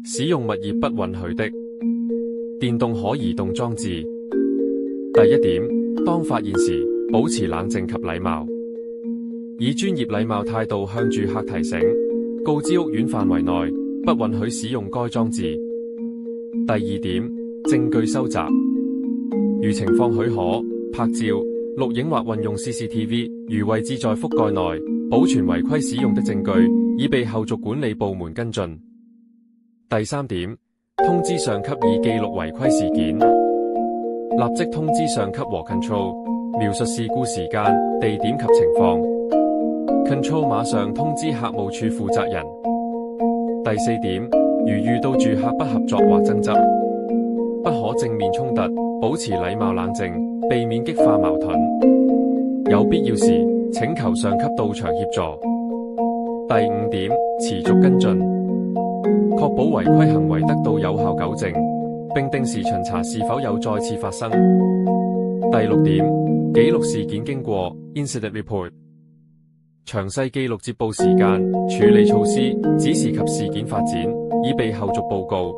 使用物業不允許的電動可移動裝置。第一點，當發現時，保持冷靜及禮貌，以專業禮貌態度向住客提醒，告知屋苑範圍內不允許使用該裝置。第二點，證據收集，如情況許可，拍照、錄影或運用 CCTV， 如位置在覆蓋內，保存違規使用的證據，以備後續管理部門跟進。第三點，通知上級以記錄違規事件，立即通知上級和 Control， 描述事故時間、地點及情況。Control 馬上通知客務處負責人。第四點，如遇到住客不合作或爭執，不可正面衝突，保持禮貌冷靜，避免激化矛盾。有必要時，請求上級到場協助。第五點，持續跟進，確保違規行為得到有效糾正，並定時巡查是否有再次發生。第六點，記錄事件經過 Incident Report， 詳細記錄接報時間、處理措施、指示及事件發展，以備後續報告。